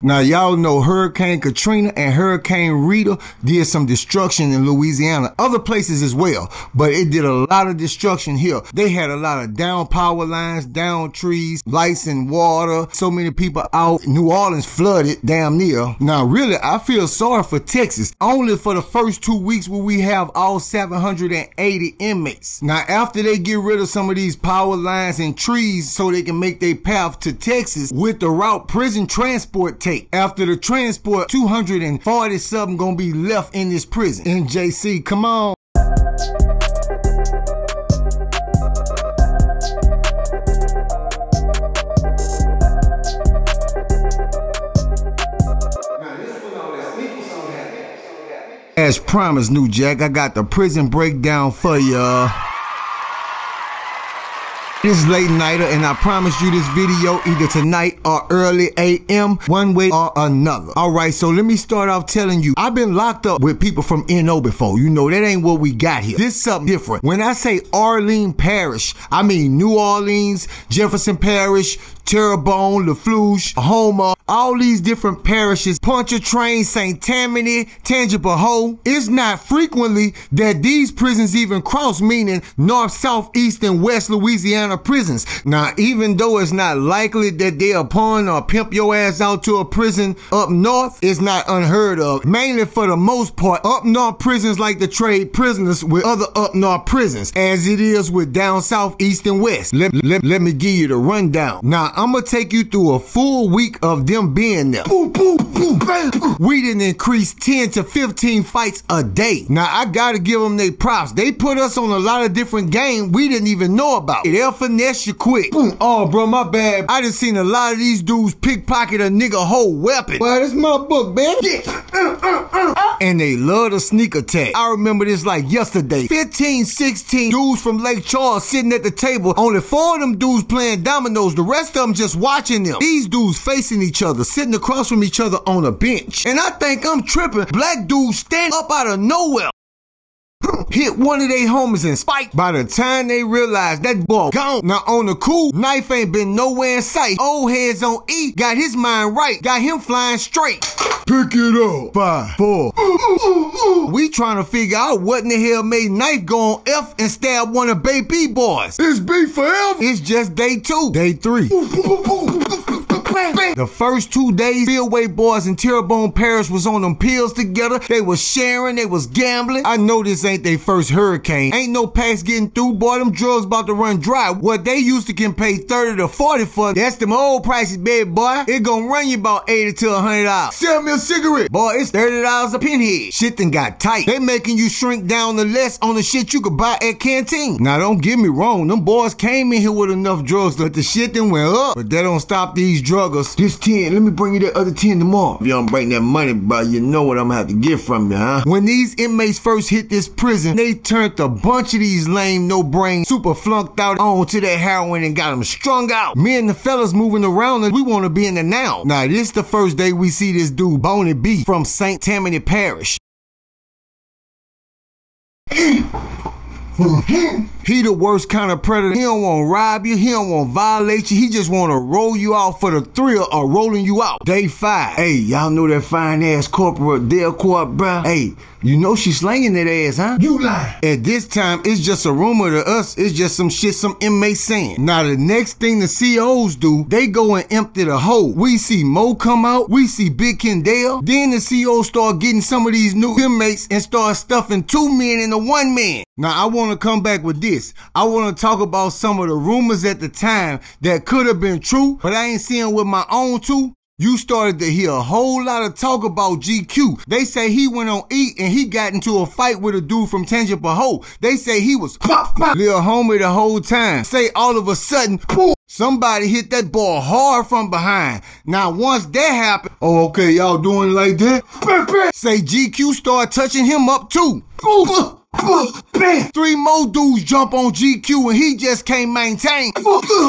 Now, y'all know Hurricane Katrina and Hurricane Rita did some destruction in Louisiana, other places as well, but it did a lot of destruction here. They had a lot of down power lines, down trees, lights and water, so many people out. New Orleans flooded damn near. Now, really, I feel sorry for Texas, only for the first 2 weeks where we have all 780 inmates. Now, after they get rid of some of these power lines and trees so they can make their path to Texas with the route prison transport take. After the transport, 240 something gonna be left in this prison. NJC, come on. As promised, New Jack, I got the prison breakdown for ya. It's late nighter, and I promise you this video either tonight or early AM, one way or another. Alright, so let me start off telling you, I've been locked up with people from NO before. You know, that ain't what we got here. This is something different. When I say Arlene Parish, I mean New Orleans, Jefferson Parish, Terrebonne, Lafleuche, Homer, all these different parishes, Pontchartrain, St. Tammany, Tangible Hoe. It's not frequently that these prisons even cross, meaning North, South, East, and West Louisiana prisons. Now, even though it's not likely that they'll pawn or pimp your ass out to a prison up north, it's not unheard of. Mainly for the most part, up north prisons like to trade prisoners with other up north prisons, as it is with down south, east, and west. Let me give you the rundown. Now, I'm gonna take you through a full week of them being there. We didn't increase 10 to 15 fights a day. Now, I gotta give them their props. They put us on a lot of different games we didn't even know about. They'll finesse you quick. Oh, bro, my bad. I done seen a lot of these dudes pickpocket a nigga whole weapon. Well, that's my book, man. And they love the sneak attack. I remember this like yesterday. 15, 16 dudes from Lake Charles sitting at the table. Only 4 of them dudes playing dominoes. The rest of them just watching them. These dudes facing each other, sitting across from each other on a bench. And I think I'm tripping. Black dudes stand up out of nowhere, hit one of their homies and spike. By the time they realize that boy gone. Now on the cool, knife ain't been nowhere in sight. Old heads on E got his mind right, got him flying straight. Pick it up. 5, 4. We trying to figure out what in the hell made knife go on F and stab one of Baby boys. It's B forever. It's just day 2. Day 3. The first 2 days, Fieldway boys and Terrebonne Parish was on them pills together. They was sharing, they was gambling. I know this ain't their first hurricane. Ain't no packs getting through, boy. Them drugs about to run dry. What they used to can pay 30 to 40 for, that's them old prices, baby boy. It gonna run you about 80 to $100. Sell me a cigarette. Boy, it's $30 a pinhead. Shit done got tight. They making you shrink down to less on the shit you could buy at canteen. Now, don't get me wrong. Them boys came in here with enough drugs that the shit done went up. But that don't stop these druggers. This 10, let me bring you that other 10 tomorrow. If you don't bring that money, bro, you know what I'm gonna have to get from you, huh? When these inmates first hit this prison, they turned a bunch of these lame, no-brain, super flunked out onto that heroin and got them strung out. Me and the fellas moving around, and we want to be in the now. Now, this the first day we see this dude, Boney B, from St. Tammany Parish. He the worst kind of predator. He don't want to rob you. He don't want to violate you. He just want to roll you out for the thrill of rolling you out. Day 5. Hey, y'all know that fine ass Corporal Delcourt, bruh? Hey, you know she slanging that ass, huh? You lie. At this time, it's just a rumor to us. It's just some shit some inmates saying. Now, the next thing the COs do, they go and empty the hole. We see Mo come out. We see Big Kendall. Then the COs start getting some of these new inmates and start stuffing 2 men into 1 man. Now, I want to come back with this. I want to talk about some of the rumors at the time that could have been true, but I ain't seeing with my own 2. You started to hear a whole lot of talk about GQ. They say he went on E and he got into a fight with a dude from Tangible Hoe. They say he was little homie the whole time. Say all of a sudden, somebody hit that boy hard from behind. Now once that happened, oh okay, y'all doing it like that? Say GQ started touching him up too. Bam! 3 more dudes jump on GQ and he just can't maintain.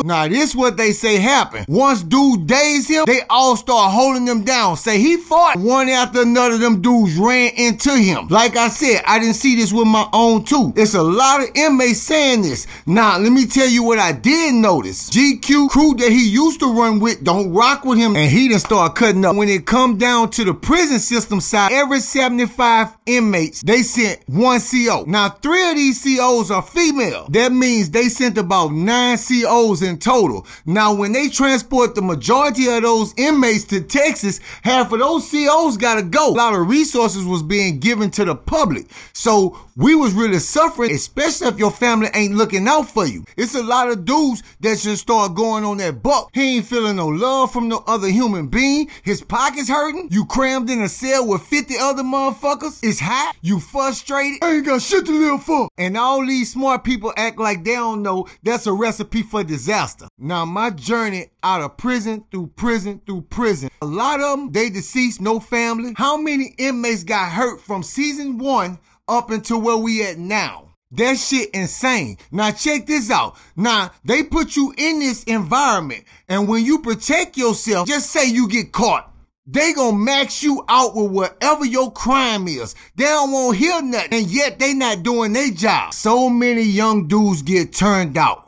Now this what they say happened. Once dude dazed him, they all start holding him down. Say he fought. One after another of them dudes ran into him. Like I said, I didn't see this with my own too. It's a lot of inmates saying this. Now let me tell you what I did notice. GQ crew that he used to run with don't rock with him, and he done start cutting up. When it come down to the prison system side, every 75 inmates, they sent 1 CO. Now 3 of these COs are female. That means they sent about 9 COs in total. Now when they transport the majority of those inmates to Texas, half of those COs gotta go. A lot of resources was being given to the public. So we was really suffering, especially if your family ain't looking out for you. It's a lot of dudes that just start going on that buck. He ain't feeling no love from no other human being. His pockets hurting. You crammed in a cell with 50 other motherfuckers. It's hot. You frustrated. I ain't got shit to live for. And all these smart people act like they don't know that's a recipe for disaster. Now my journey out of prison through prison through prison, a lot of them, they deceased, no family. How many inmates got hurt from season 1 up until where we at now? That shit insane. Now check this out. Now they put you in this environment, and when you protect yourself, just say you get caught, they gonna max you out with whatever your crime is. They don't want to hear nothing, and yet they not doing their job. So many young dudes get turned out.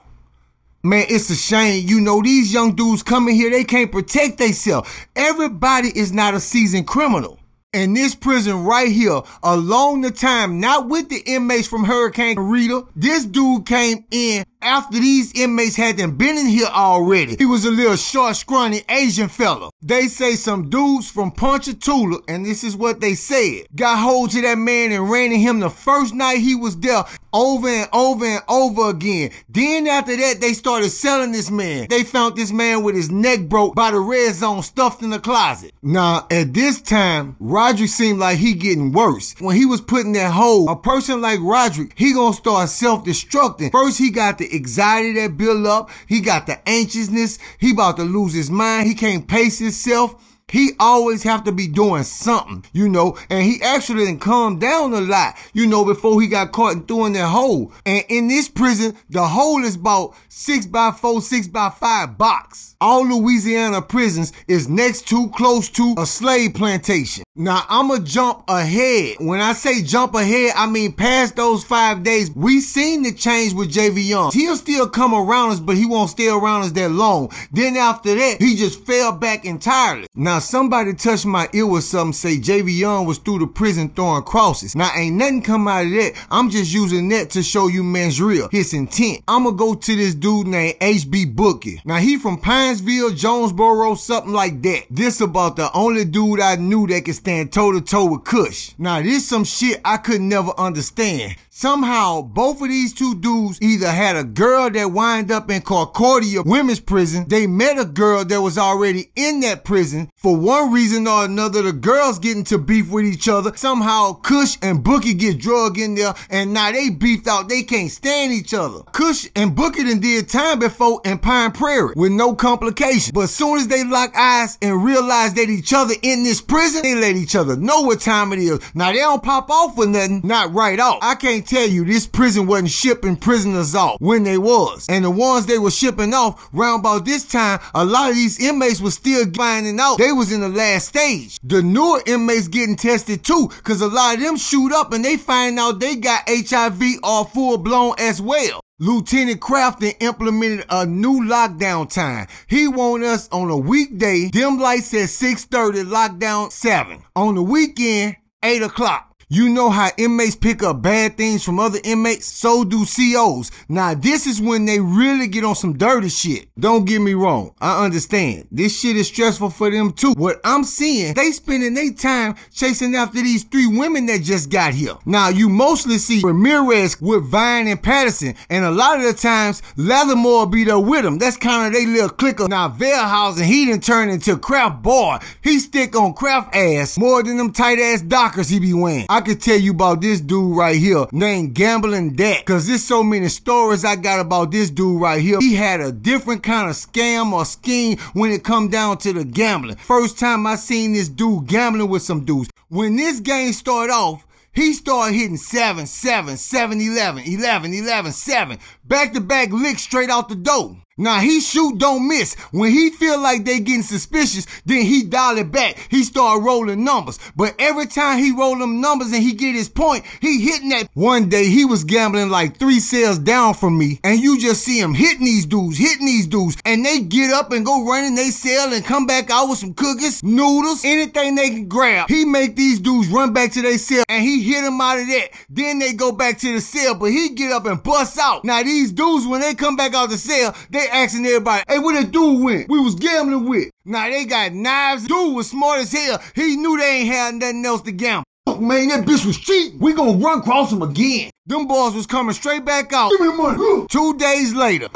Man, it's a shame. You know, these young dudes coming here, they can't protect themselves. Everybody is not a seasoned criminal. And this prison right here, along the time, not with the inmates from Hurricane Rita, this dude came in after these inmates had been in here already. He was a little short, scrawny Asian fella. They say some dudes from Ponchatoula, and this is what they said, got hold to that man and ran at him the first night he was there over and over and over again. Then after that, they started selling this man. They found this man with his neck broke by the red zone stuffed in the closet. Now, at this time, Roderick seemed like he getting worse. When he was put in that hole, a person like Roderick, he gonna start self-destructing. First, he got the anxiety that build up. He got the anxiousness. He about to lose his mind. He can't pace himself. He always have to be doing something, you know, and he actually didn't calm down a lot, you know, before he got caught and threw in that hole. And in this prison, the hole is about 6x4, 6x5 box. All Louisiana prisons is next to, close to a slave plantation. Now, I'ma jump ahead. When I say jump ahead, I mean past those 5 days. We seen the change with JV Young. He'll still come around us, but he won't stay around us that long. Then after that, he just fell back entirely. Now, somebody touched my ear with something, say JV Young was through the prison throwing crosses. Now, ain't nothing come out of that. I'm just using that to show you man's real, his intent. I'ma go to this dude named HB Bookie. Now, he from Pinesville, Jonesboro, something like that. This about the only dude I knew that could stand toe-to-toe with Kush. Now, this some shit I could never understand. Somehow, both of these two dudes either had a girl that wind up in Concordia women's prison. They met a girl that was already in that prison. For one reason or another, the girls get into beef with each other. Somehow, Kush and Bookie get drugged in there, and now they beefed out. They can't stand each other. Kush and Bookie done did time before in Pine Prairie with no complications. But as soon as they lock eyes and realize that each other in this prison, they let each other know what time it is. Now, they don't pop off for nothing, not right off. I can't tell you this prison wasn't shipping prisoners off when they was. And the ones they were shipping off round about this time, a lot of these inmates was still finding out they was in the last stage. The newer inmates getting tested too, cause a lot of them shoot up and they find out they got HIV or full blown as well. Lieutenant Crafton implemented a new lockdown time. He want us on a weekday, dim lights at 6:30, lockdown 7. On the weekend, 8 o'clock. You know how inmates pick up bad things from other inmates? So do COs. Now, this is when they really get on some dirty shit. Don't get me wrong. I understand. This shit is stressful for them too. What I'm seeing, they spending their time chasing after these 3 women that just got here. Now, you mostly see Ramirez with Vine and Patterson, and a lot of the times, Lattimore be there with them. That's kind of their little clicker. Now, Verhausen, he done turned into Kraft boy. He stick on Kraft ass more than them tight ass Dockers he be wearing. I could tell you about this dude right here named Gambling Dak, cause there's so many stories I got about this dude right here. He had a different kind of scam or scheme when it come down to the gambling. First time I seen this dude gambling with some dudes. When this game started off, he started hitting 7, 7, 7, 11, 11, 11, 7. Back-to-back licks straight out the door. Now, he shoot, don't miss. When he feel like they getting suspicious, then he dial it back. He start rolling numbers. But every time he roll them numbers and he get his point, he hitting that. One day, he was gambling like 3 cells down from me, and you just see him hitting these dudes, and they get up and go running they cell and come back out with some cookies, noodles, anything they can grab. He make these dudes run back to their cell, and he hit them out of that. Then they go back to the cell, but he get up and bust out. Now, these dudes, when they come back out the cell, they asking everybody, hey, where that dude went? We was gambling with. Now they got knives. Dude was smart as hell. He knew they ain't had nothing else to gamble. Man, that bitch was cheating. We gonna run across him again. Them boys was coming straight back out. Give me money. 2 days later,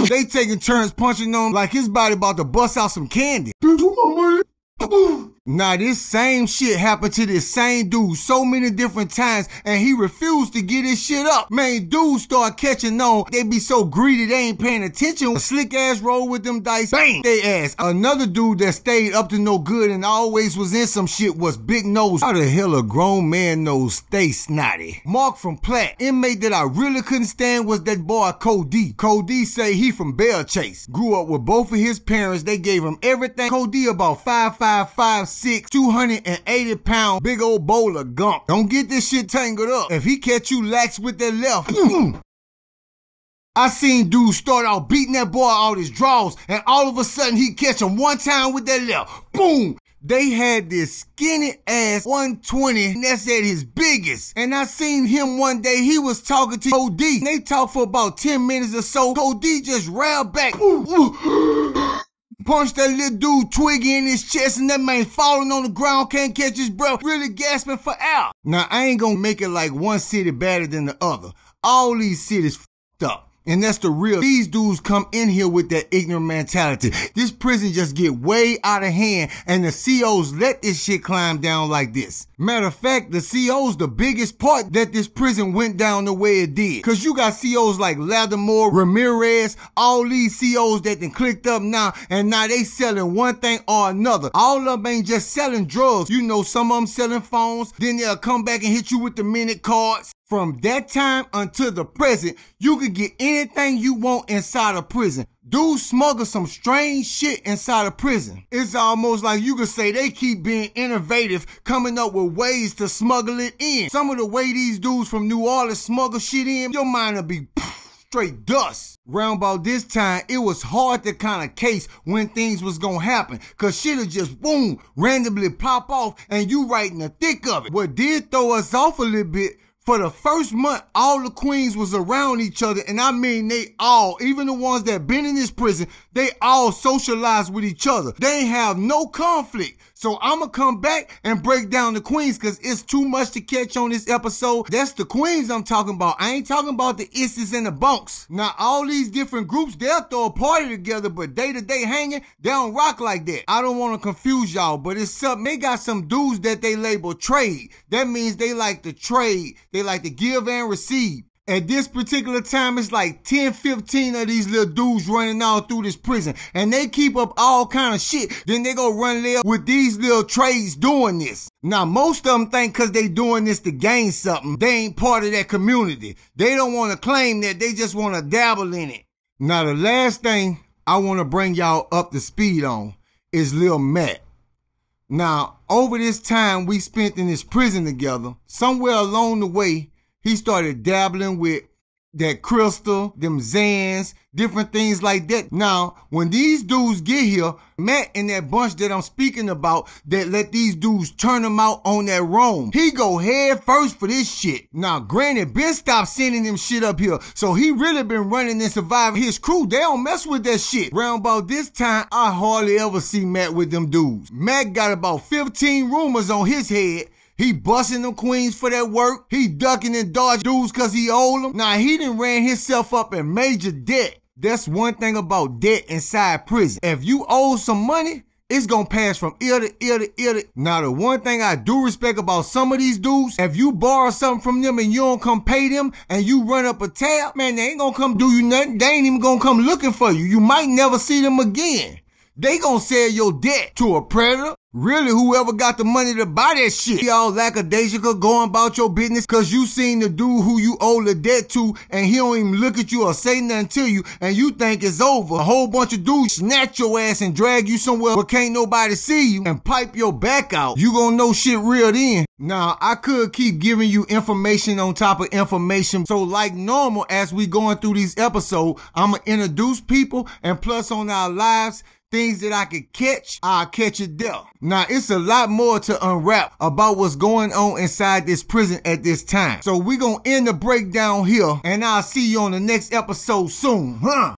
they taking turns punching on like his body about to bust out some candy. Now this same shit happened to this same dude so many different times, and he refused to get his shit up. Man, dudes start catching on. They be so greedy they ain't paying attention. A slick ass roll with them dice, bang, they ass. Another dude that stayed up to no good and always was in some shit was Big Nose. How the hell a grown man nose stay snotty? Mark from Platt. Inmate that I really couldn't stand was that boy Cody. Cody say he from Bell Chase. Grew up with both of his parents. They gave him everything. Cody about 5'5", 5'6", 280-pound big old bowl of gunk. Don't get this shit tangled up. If he catch you lax with that left, I seen dudes start out beating that boy out his draws, and all of a sudden he catch him one time with that left. Boom! They had this skinny ass 120, and that's at his biggest. And I seen him one day, he was talking to Cody. They talked for about 10 minutes or so. Cody just railed back. Punched that little dude Twiggy in his chest, and that man falling on the ground, can't catch his breath, really gasping for air. Now, I ain't gonna make it like one city better than the other. All these cities f***ed up. And that's the real. These dudes come in here with that ignorant mentality. This prison just get way out of hand, and the COs let this shit climb down like this. Matter of fact, the COs the biggest part that this prison went down the way it did. Cause you got COs like Lattimore, Ramirez, all these COs that done clicked up now, and now they selling one thing or another. All of them ain't just selling drugs. You know, some of them selling phones, then they'll come back and hit you with the minute cards. From that time until the present, you can get anything you want inside a prison. Dudes smuggle some strange shit inside a prison. It's almost like you could say they keep being innovative, coming up with ways to smuggle it in. Some of the way these dudes from New Orleans smuggle shit in, your mind will be straight dust. Round about this time, it was hard to kind of case when things was gonna happen, cause shit'll just boom, randomly pop off, and you right in the thick of it. What did throw us off a little bit, for the first month, all the queens was around each other, and I mean they all, even the ones that been in this prison, they all socialized with each other. They ain't have no conflict. So I'ma come back and break down the queens, cause it's too much to catch on this episode. That's the queens I'm talking about. I ain't talking about the isses and the bunks. Now all these different groups, they'll throw a party together, but day-to-day hanging, they don't rock like that. I don't want to confuse y'all, but it's something. They got some dudes that they label trade. That means they like to trade. They like to give and receive. At this particular time, it's like 10, 15 of these little dudes running all through this prison. And they keep up all kind of shit. Then they go run there with these little trades doing this. Now, most of them think because they doing this to gain something, they ain't part of that community. They don't want to claim that. They just want to dabble in it. Now, the last thing I want to bring y'all up to speed on is Lil Matt. Now, over this time we spent in this prison together, somewhere along the way, he started dabbling with that crystal, them Zans, different things like that. Now, when these dudes get here, Matt and that bunch that I'm speaking about that let these dudes turn them out on that roam, he go head first for this shit. Now, granted, Ben stopped sending him shit up here, so he really been running and surviving his crew. They don't mess with that shit. Round about this time, I hardly ever see Matt with them dudes. Matt got about 15 rumors on his head. He busting them queens for that work. He ducking and dodging dudes cause he owed them. Now he done ran himself up in major debt. That's one thing about debt inside prison. If you owe some money, it's gonna pass from ear to ear to ear to. Now the one thing I do respect about some of these dudes, if you borrow something from them and you don't come pay them and you run up a tab, man, they ain't gonna come do you nothing. They ain't even gonna come looking for you. You might never see them again. they gonna sell your debt to a predator. Really, whoever got the money to buy that shit. Y'all lackadaisical going about your business cause you seen the dude who you owe the debt to and he don't even look at you or say nothing to you and you think it's over. A whole bunch of dudes snatch your ass and drag you somewhere where can't nobody see you and pipe your back out. You gonna know shit real then. Now, I could keep giving you information on top of information. So like normal, as we going through these episodes, I'ma introduce people and plus on our lives, things that I could catch, I'll catch it there. Now, it's a lot more to unwrap about what's going on inside this prison at this time. So we're gonna end the breakdown here, and I'll see you on the next episode soon, huh?